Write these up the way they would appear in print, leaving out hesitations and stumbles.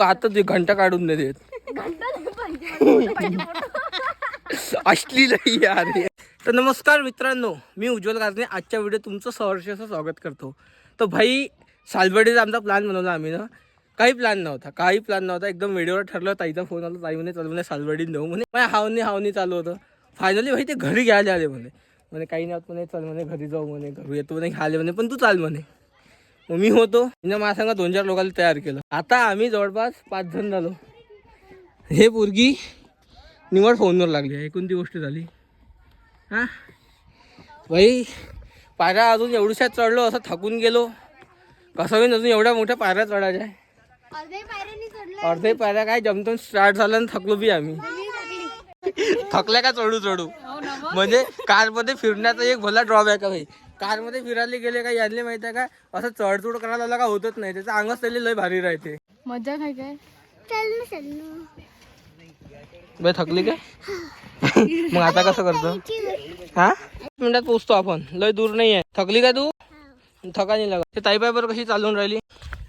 आता ते घंटा काढून नाही देत. अश्लील यार. तर नमस्कार मित्रांनो, मी उज्ज्वल गाजने आजच्या व्हिडिओ तुमचं सहर्षाचं स्वागत करतो. तर भाई सालबर्डीचा आमचा प्लॅन बनवला आम्ही ना. काही प्लॅन नव्हता एकदम व्हिडिओवर ठरलं. ताईचा फोन आला, ताई म्हणे चल म्हणे सालबर्डीत नेऊ म्हणे. माझ्या हावनी चालू होतं. फायनली भाई ते घरी घ्यायला आले म्हणे काही नाही म्हणे, चल म्हणे घरी जाऊ म्हणे, घरी येतो म्हणे, आले म्हणे पण तू चाल म्हणे. मग मी होतो, तिने माझ्या सांगा 2-4 लोकांना तयार केलं. आता आम्ही जवळपास 5 जण झालो. हे पोरगी निवड फोनवर लागली आहे, कोणती गोष्ट झाली. हां भाई पायऱ्या अजून एवढ्याशात चढलो, असं थकून गेलो. कसं होईन अजून एवढ्या मोठ्या पायऱ्या चढायच्या आहे. अर्धे पायऱ्या काय जमतून स्टार्ट झालं आणि थकलो बी आम्ही. थकल्या का चढू म्हणजे कारमध्ये फिरण्याचा एक भला ड्रॉबॅक आहे भाई. कारमध्ये फिरायला गेले काय यांना माहिती आहे का, असं चढचूड करायला का होतच नाही. त्याचा अंगच त्याला लय भारी राहते. मजा काय काय बाई थकली काय मग आता कसं करतो. हा मिनिटात पोचतो आपण, लय दूर नाही आहे. थकली का तू? थका नाही लागत. ते ताई पाय बरं कशी चालून राहिली.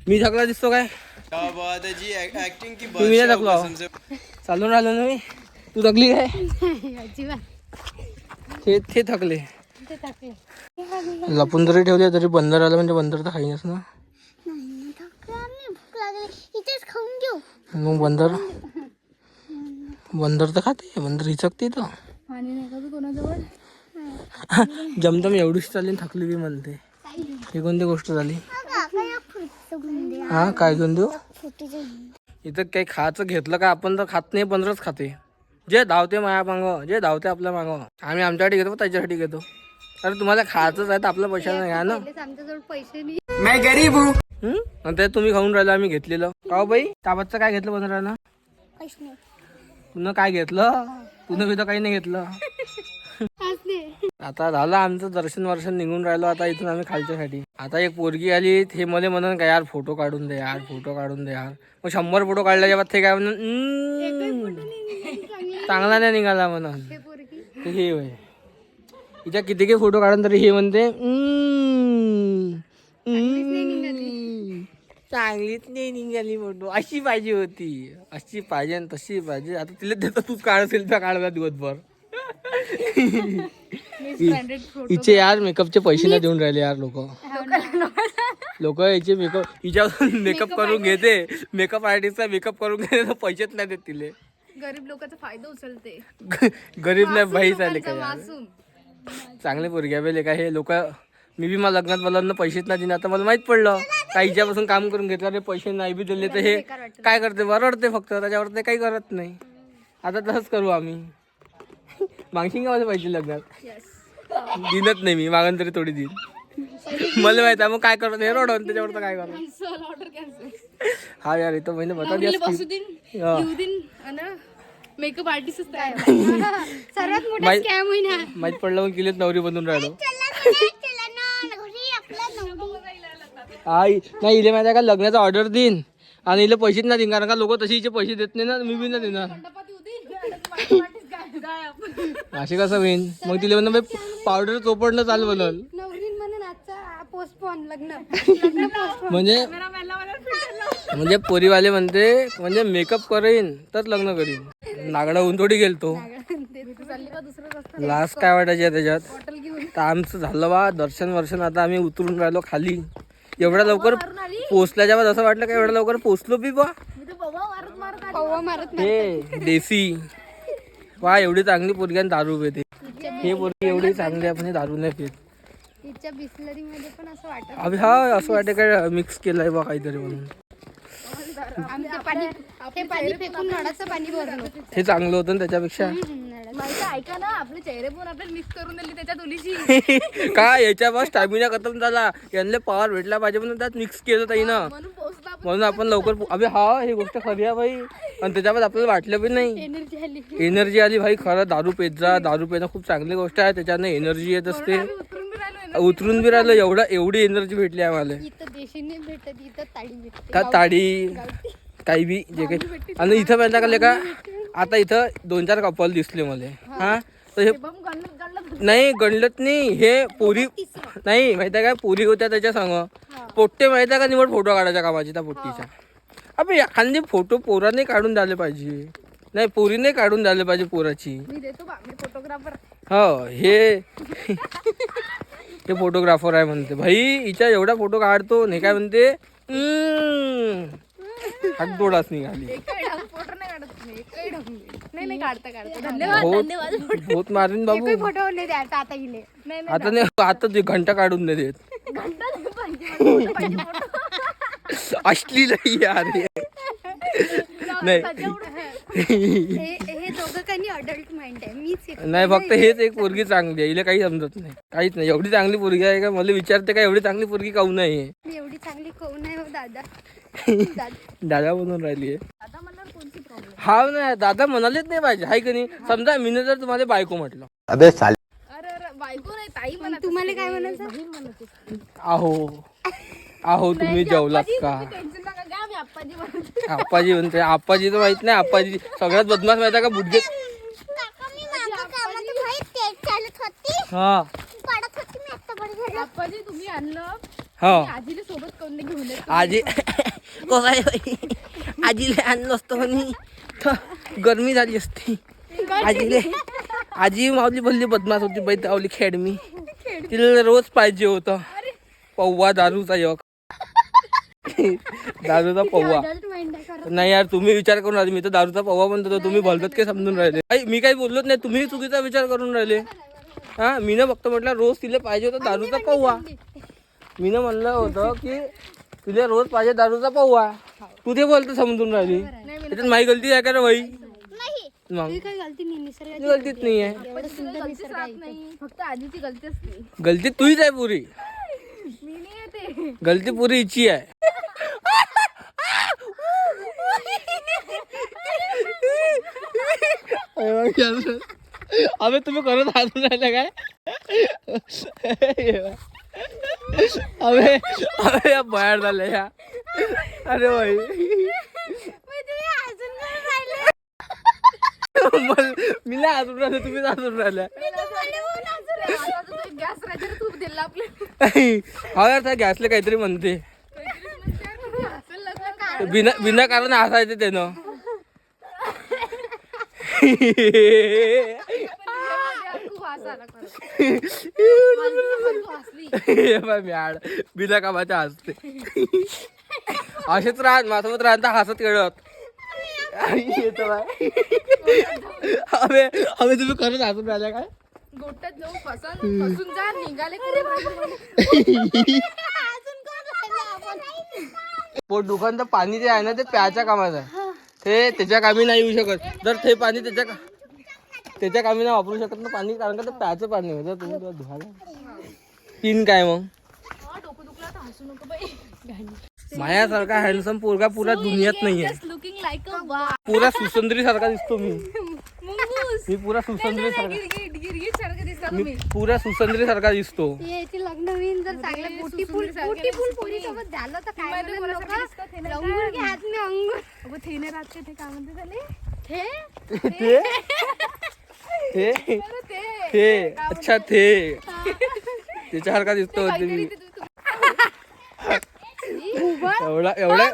मी थकला दिसतो काय? तुम्ही नाही थकलो, चालून राहिलो ना मी. तू थकली काय? ते थकले. लपून जरी ठेवले तरी बंदर आलं म्हणजे बंदर तर खाईनच ना. मग बंदर तर खाते, बंदर हिचकते तर. जमतम एवढीच चालली थकली बी म्हणते. ही कोणती गोष्ट झाली. हा काय घेऊन देऊ. इथं काही खायचं घेतलं का आपण तर खात नाही, बंदरच खाते. जे धावते माया मागं, जे धावते आपल्या मागं, आम्ही आमच्यासाठी घेतो त्याच्यासाठी घेतो. अरे तुम्हाला खायचंच आहे तर आपल्या पैशाला घ्या ना. मैं गरीब हूँ. ते तुम्ही खाऊन राहिलं, आम्ही घेतलेलं. का बाई ताबतचं काय घेतलं बंदरानं? पुन्हा काय घेतलं? पुन्हा काही नाही घेतलं. आता झालं आमचं दर्शन निघून राहिलो. आता इथून आम्ही खालच्यासाठी. आता एक पोरगी आली, हे मध्ये म्हणून काय यार फोटो काढून दे यार. मग 100 फोटो काढल्याच्या बाद ते काय म्हणून चांगला नाही निघाला म्हणून. हे होय हिच्या किती काही फोटो काढून तरी हे म्हणते चांगलीच नाही निघाली फोटो. अशी पाहिजे होती, अशी पाहिजे आणि तशी पाहिजे. आता तिला देतो तूच काढ सेल्फ्या काढला दिवसभर. हिचे यार मेकअपचे पैसे नाही देऊन राहिले यार लोक हिचे मेकअप हिच्यापासून मेकअप करून घेते. मेकअप आर्टिस्टचा मेकअप करून घेते तर पैसेच नाही देत तिले. गरीब लोकांचा फायदा उचलते. गरीब नाही भाई चाले काय चांगले पोरगे बेले का हे लोक. मी बी मला लग्नात मला पैसेच नाही दिले. आता मला माहित पडलं काही हिच्यापासून काम करून घेतलं रे, पैसे नाही बी दिले तर हे काय करते, बरडते फक्त. त्याच्यावर ते काही करत नाही. आता तसंच करू आम्ही. मागशील का माझे पैसे लग्नात? दिनच नाही मी, मागून तरी थोडी दिन. मला माहित आहे मग काय करत हे रोड त्याच्यावर तर काय करत. हा यार इथं महिने बता मेकअप आर्टिस्ट सर्वात मोठा स्कॅम होईल. माहित पडलं मग किलेच नवरी बनून राहिलो. आई नाही इले माहिती आहे का, लग्नाचा ऑर्डर देईन आणि इले पैसेच नाही देईन. कारण का लोक तशी हिचे पैसे देत नाही ना, मी बी नाही देणार. असे कसं होईन मग तिला म्हणून पावडर चोपडणं चालू बनल. म्हणजे पोरीवाले म्हणते म्हणजे मेकअप करीन तर लग्न करीन. नागडा होऊन थोडी गेलतो. लास्ट काय वाटायचे त्याच्यात. तर आमचं झालं बा दर्शन. आता आम्ही उतरून राहिलो खाली. एवढ्या लवकर पोचल्याच्या बाद असं वाटलं का एवढ्या लवकर पोचलो बी बा. हे देसी वा एवढी चांगली पोरगी आणि दारू पिते. हे पोरगी एवढी चांगली आपण दारू नाही पित. अभि हा असं वाटतं काय मिक्स केलंय बा काहीतरी म्हणून. हे चांगलं होतं त्याच्यापेक्षा. ऐका ना, आपले चेहरे पण आपल्याला मिक्स करून दिले त्याच्यात उलीशी. काय याच्या बस स्टॅमिना खतम झाला, यांना पॉवर भेटला पाहिजे म्हणून त्यात मिक्स केलं ताई ना, म्हणून आपण लवकर. अबे हा ही गोष्ट खरी आहे भाई. आणि त्याच्यामध्ये आपल्याला वाटलं पण नाही एनर्जी आली भाई. खरं दारू पेणं खूप चांगली गोष्ट आहे. त्याच्याने एनर्जी येत असते. उतरून बी राहिलं एवढी एनर्जी भेटली आम्हाला. का ताडी काही बी जे काही. आणि इथं माहिती का आता इथं 2-4 कपल दिसले मला. हा तर हे नाही गणलत नाही. हे पोरी नाही माहिती आहे का, पोरी होत्या त्याच्या संग पोट्टे माहिती आहे का, निवड फोटो काढायच्या कामाची त्या पोट्टीच्या. अबे एखादी फोटो पोराने काढून द्यायला पाहिजे, नाही पोरीने काढून द्यायला पाहिजे पोराची. मी देतो बा, मी फोटोग्राफर. हो हे फोटोग्राफर आहे म्हणते. भाई हिच्या एवढा फोटो काढतो नाही काय म्हणते, हात दोडाच निघाली. एकही ढंग फोटो नाही काढत तुम्ही, एकही ढंग नाही. नाही काढता धन्यवाद बहुत धन्यवाद. बहुत मारीन बाबू. एकही फोटो नाही द्यायचा आता गेले. नाही नाही आता नाही, आता ते घंटा काढून नाही देत. घंटा नाही पाहिजे, पाहिजे फोटो. अश्लील आहे यार हे. नाही हे दोघं काही अडल्ट माइंड आहे. मीच नाही फक्त हेच एक पोरगी चांगली आहे, हिला काही समजत नाही, काहीच नाही. एवढी चांगली पोरगी आहे का, मला विचारते का एवढी चांगली पोरगी काहून नाही आहे. मी एवढी चांगली कोण आहे हो दादा. दादा बनून राहिली आहे. दादा म्हणणार कोणती प्रॉब्लेम. हा नाही दादा म्हणालेच नाही पाहिजे, हाय की नाही. समजा मीनं जर तुम्हाला बायको म्हटलं, अबे साले अरे अरे बायको नाही ताई म्हणत. तुम्हाला काय म्हणायचं. आहो आहो तुम्ही जेवलात का. टेन्शन नका घ्या, मी आप्पाजी म्हणते. आप्पाजी म्हणते. आप्पाजी तर माहित नाही. आप्पाजी सगळ्यात बदमाश माहिती का, बुडगे. हा आप्पाजी तुम्ही आणलं, हा आजीला सोबत कोण नाही घेऊन येत. आजी काय आजीला आणलं असतं म्हणे तर गरमी झाली असती आजीले. आजी माऊली भल्ली बदमाश होती बाई, तावली खेड मी. तिला रोज पाहिजे होतं पौवा दारूचा योग. दारूचा पौवा नाही यार, तुम्ही विचार करून राहिले. मी तर दारूचा पौवा म्हणतो, तुम्ही भलतच काय समजून राहिले. मी काही बोललोच नाही, तुम्ही चुकीचा विचार करून राहिले. हा मीनं फक्त म्हटलं रोज तिला पाहिजे होतं दारूचा पौवा. मीनं म्हणलं होतं की तिला रोज पाहिजे दारूचा पौवा. तू ते बोलतो समजून राहिली. त्याच्यात माझी गलती आहे का रे भाई. मग गलतीच नाही आहे. फक्त आजीची गलती असते. गलती तुझीच आहे पुरी. मी नाही येते. गलती पुरी हिची आहे. अबे तुम्ही करत हसून राहिला काय. अबे अबे या बाहेर झाल्या या. अरे भाई मी नाही हसून राहिले, तुम्हीच हसून राहिल्या. गॅस राहते तूप दिला आपल्या. हा यार त्या गॅसला काहीतरी म्हणते, बिना कारण हसायचे त्यानं. मॅड बिना कामाच्या हसते. असेच राहत माझ्यासोबत राहता हसत खेळत. अबे अबे तुम्ही खरंच हसून राहिल्या काय. गोट्यात जाऊन फसून जा निघाले. पोट दुखान तर पाणी जे आहे ना ते प्यायच्या कामाचं आहे. ते त्याच्या कामी नाही येऊ शकत. जर ते पाणी त्याच्या कामी नाही वापरू शकत ना पाणी, कारण का ते प्यायचं पाणी आहे. जर तुम्ही धुवायला तीन काय मग डोकं दुखला तर हसू नको बाई. मायासारखा हँडसम पोरगा पुरा दुनियात नाहीये. लुकिंग लाईक अ पुरा सुसंद्री सारखा दिसतो मी. मुंगूस. मी पुरा सुसंद्री सारखा गिरगिट सारखं दिसतं मी तुम्ही. पुरा सुसंद्री सारखा दिसतो. याची लग्न होईन जर चांगलं पोटी फुल पोरी सोबत झालं तर काय तुम्हाला म्हणून कोणासाठी लोकं दिसतं? ते नाही अंगूर घे हात में अंगूर. अगं ते नाही राहत ते काय म्हणते त्याले. हे ते अरे ते ते अच्छा ते त्याच्यासारखा दिसतो. काहीतरी ते एवढा एवढा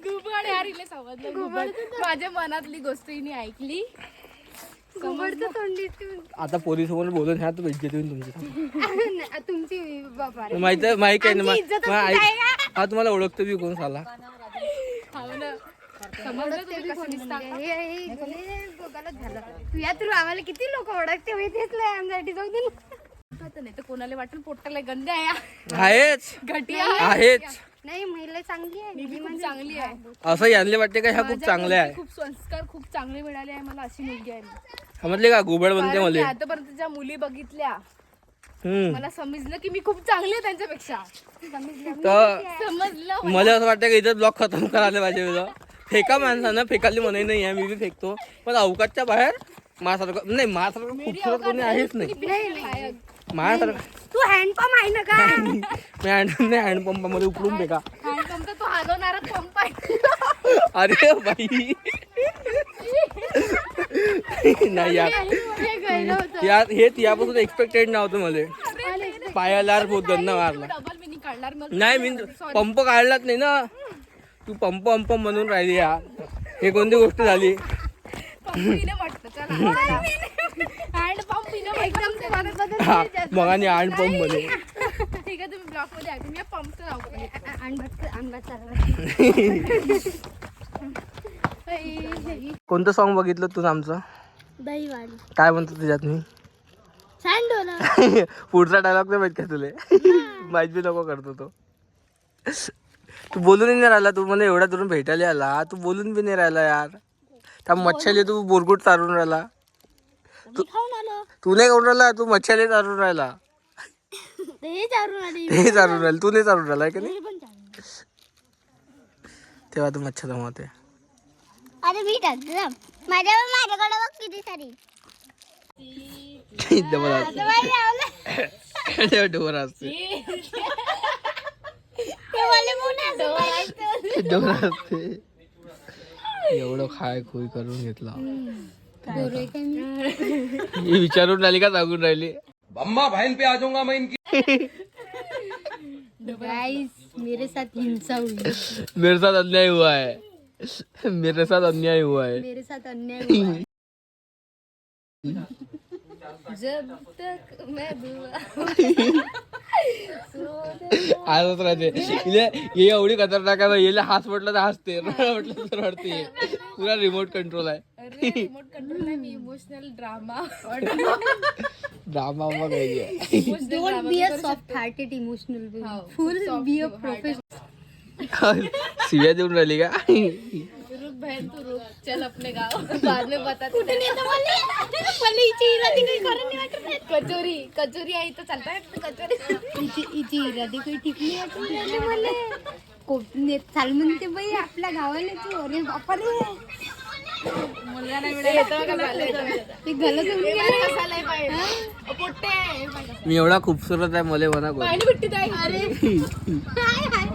घुबड यार इले समजलं. घुबड माझ्या मनातली गोष्ट हिने ऐकली. घुबडचं तोंड दिसते. आता पोरीसमोर बोलून ह्या तर बेइज्जती होईल तुमची. तुमची बाबा रे. माहिती आहे ना आमची इज्जतच मा- कुठं आहे हा तुम्हाला ओळखतो बी कोण साला. हो ना. समजलं तुम्ही कसं दिसता. हे बघायलाच झालं. तू या तर आम्हाला किती लोक ओळखते माहितीच नाही आमच्यासाठी जाऊ दे ना. आता नाही तर कोणाला वाटेल पोटाला गंदे आहे आहेच घटिया आहेच नाही महिला चांगली आहे. मुलगी खूप चांगली आहे. असं यांना वाटते का ह्या खूप चांगल्या आहे. खूप संस्कार खूप चांगले मिळाले आहे मला. अशी मुलगी आहे मी. समजले का गुबड म्हणते कारण की मला. आतापर्यंत ज्या मुली बघितल्या हम्म मला समजलं की मी खूप चांगली आहे त्यांच्यापेक्षा. तर समजलं. मला असं वाटतं की इथं ब्लॉक खतम करायला पाहिजे होतं. फेका माणसानं फेकाली म्हणे नाही आहे, मी बी फेकतो. पण अवकाशच्या बाहेर माझ्यासारखं नाही, माझ्यासारखं खूपसारं कोणी आहेच नाही. माझ्यासारखं तू हँडपंप आहे ना का. मी हँडपंपामध्ये उकळून फेका. हँडपंप तर तो हलवणारा पंप आहे. अरे बाई नाही यार, हे गळलं होतं. हे यापासून एक्सपेक्टेड नव्हतं मला. पायाला बहुत गंदा मारला. डबल मी काढणार मला नाही मी पंप काढलाच नाही ना. तू पंप म्हणून राहिली यार. हे कोणती गोष्ट झाली? पंपीने म्हटलं चला हँड पंपीने एकदम हा मग आणि हँड पंप मध्ये. ठीक आहे तुम्ही ब्लॉक मध्ये आहे तुम्ही पंपचं नाव कोणतं सॉन्ग बघितलं तू आमचं? दहीवाली काय म्हणतो तुझ्यात मी? सँडोला पुढचा डायलॉग नाही माहित का तुले? माहित बी नको करतो तो. तू बोलून नाही राहिला. तू मला एवढ्या दुरून भेटायला आला, तू बोलून बी नाही राहिला यार. त्या मच्छाले तू बोरगुट चारून राहिला. खाऊन आलो तू नाही करून राहिला, तू मच्छाले चारून राहिला. ते चारून आली ते चारून राहिला, तू नाही चारून राहिला की नाही? पण चालू तेव्हा तू मच्छा जमवते. अरे मी टाकते माझ्याकडे बघ किती सारी डबल असते. एवढं खाय खुई करून घेतला. ही विचारून राहिली का सांगून राहिली? अम्मा बहन पे आ जाऊंगा मैं इनकी. गाइस मेरे साथ हिंसा हुई मेरे साथ अन्याय हुआ है. मेरे साथ अन्याय हुआ है. मेरे साथ अन्याय हुआ है. जब तक मैं दुआ हसत राहते. हे एवढी खतरनाक आहे. येले हास म्हटलं तर हसते, रड म्हटलं तर रडते. पुरा रिमोट कंट्रोल आहे. अरे रिमोट कंट्रोल नाही मी इमोशनल ड्रामा ड्रामा मग आहे. Don't be a soft-hearted emotional being. Full be a professional. शिव्या देऊन राहिली का? रुक बहन तू रुक चल अपने गाँव बाद में बता. कुठे नेतो मला हिची इरादी काही खरं नाही वाटत आहे. कचोरी आई तर चालताय कचोरी. हिची इरादी काही ठीक नाही वाटत आहे मला. कोकणीत चाल म्हणते बाई आपल्या गावाला तू. अरे बापारे मुलगा नाही मिळाला ते गलत होऊन गेलं. पोट्टे मी एवढा खूपसूरत आहे मला म्हणा कोण. पाणी भेटते अरे हाय हाय